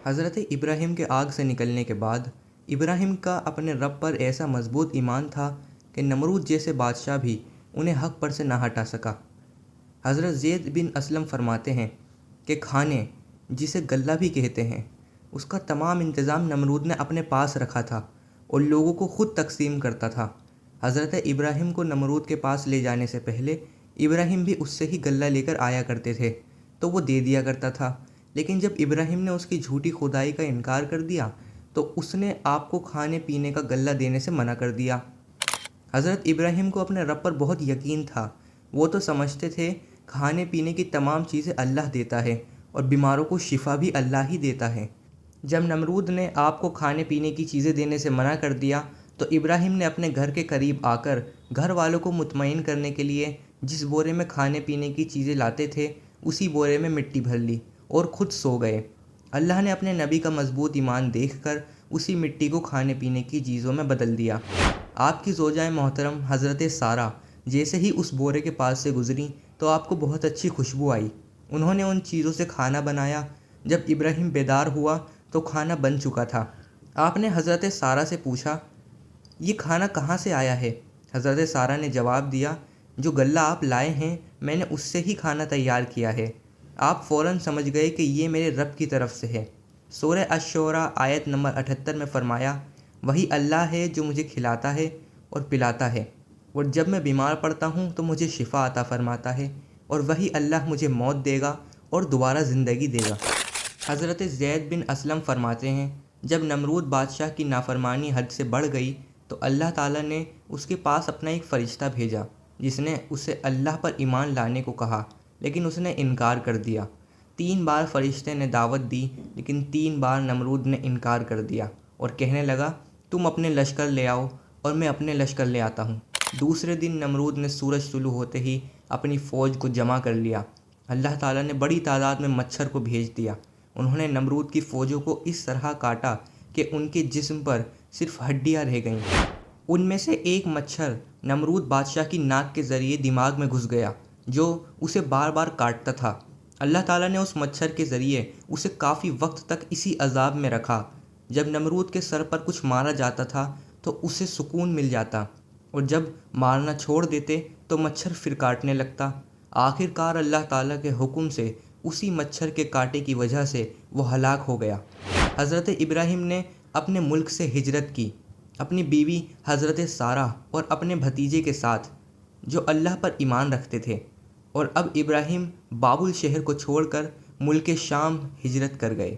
حضرت ابراہیم کے آگ سے نکلنے کے بعد ابراہیم کا اپنے رب پر ایسا مضبوط ایمان تھا کہ نمرود جیسے بادشاہ بھی انہیں حق پر سے نہ ہٹا سکا۔ حضرت زید بن اسلم فرماتے ہیں کہ کھانے، جسے غلہ بھی کہتے ہیں، اس کا تمام انتظام نمرود نے اپنے پاس رکھا تھا اور لوگوں کو خود تقسیم کرتا تھا۔ حضرت ابراہیم کو نمرود کے پاس لے جانے سے پہلے ابراہیم بھی اس سے ہی غلہ لے کر آیا کرتے تھے تو وہ دے دیا کرتا تھا، لیکن جب ابراہیم نے اس کی جھوٹی خدائی کا انکار کر دیا تو اس نے آپ کو کھانے پینے کا غلہ دینے سے منع کر دیا۔ حضرت ابراہیم کو اپنے رب پر بہت یقین تھا۔ وہ تو سمجھتے تھے کھانے پینے کی تمام چیزیں اللہ دیتا ہے اور بیماروں کو شفا بھی اللہ ہی دیتا ہے۔ جب نمرود نے آپ کو کھانے پینے کی چیزیں دینے سے منع کر دیا تو ابراہیم نے اپنے گھر کے قریب آ کر گھر والوں کو مطمئن کرنے کے لیے جس بورے میں کھانے پینے کی چیزیں لاتے تھے اسی بورے میں مٹی بھر لی اور خود سو گئے۔ اللہ نے اپنے نبی کا مضبوط ایمان دیکھ کر اسی مٹی کو کھانے پینے کی چیزوں میں بدل دیا۔ آپ کی زوجہ محترم حضرت سارہ جیسے ہی اس بورے کے پاس سے گزریں تو آپ کو بہت اچھی خوشبو آئی۔ انہوں نے ان چیزوں سے کھانا بنایا۔ جب ابراہیم بیدار ہوا تو کھانا بن چکا تھا۔ آپ نے حضرت سارہ سے پوچھا، یہ کھانا کہاں سے آیا ہے؟ حضرت سارہ نے جواب دیا، جو غلہ آپ لائے ہیں میں نے اس سے ہی کھانا تیار کیا ہے۔ آپ فوراً سمجھ گئے کہ یہ میرے رب کی طرف سے ہے۔ سورہ الشعراء آیت نمبر 78 میں فرمایا، وہی اللہ ہے جو مجھے کھلاتا ہے اور پلاتا ہے، اور جب میں بیمار پڑتا ہوں تو مجھے شفا عطا فرماتا ہے، اور وہی اللہ مجھے موت دے گا اور دوبارہ زندگی دے گا۔ حضرت زید بن اسلم فرماتے ہیں، جب نمرود بادشاہ کی نافرمانی حد سے بڑھ گئی تو اللہ تعالیٰ نے اس کے پاس اپنا ایک فرشتہ بھیجا جس نے اسے اللہ پر ایمان لانے کو کہا، لیکن اس نے انکار کر دیا۔ 3 بار فرشتے نے دعوت دی لیکن 3 بار نمرود نے انکار کر دیا اور کہنے لگا، تم اپنے لشکر لے آؤ اور میں اپنے لشکر لے آتا ہوں۔ دوسرے دن نمرود نے سورج طلوع ہوتے ہی اپنی فوج کو جمع کر لیا۔ اللہ تعالیٰ نے بڑی تعداد میں مچھر کو بھیج دیا۔ انہوں نے نمرود کی فوجوں کو اس طرح کاٹا کہ ان کے جسم پر صرف ہڈیاں رہ گئیں۔ ان میں سے ایک مچھر نمرود بادشاہ کی ناک کے ذریعے دماغ میں گھس گیا جو اسے بار بار کاٹتا تھا۔ اللہ تعالیٰ نے اس مچھر کے ذریعے اسے کافی وقت تک اسی عذاب میں رکھا۔ جب نمرود کے سر پر کچھ مارا جاتا تھا تو اسے سکون مل جاتا، اور جب مارنا چھوڑ دیتے تو مچھر پھر کاٹنے لگتا۔ آخر کار اللہ تعالیٰ کے حکم سے اسی مچھر کے کاٹے کی وجہ سے وہ ہلاک ہو گیا۔ حضرت ابراہیم نے اپنے ملک سے ہجرت کی، اپنی بیوی حضرت سارہ اور اپنے بھتیجے کے ساتھ جو اللہ پر ایمان رکھتے تھے، اور اب ابراہیم بابل شہر کو چھوڑ کر ملک شام ہجرت کر گئے۔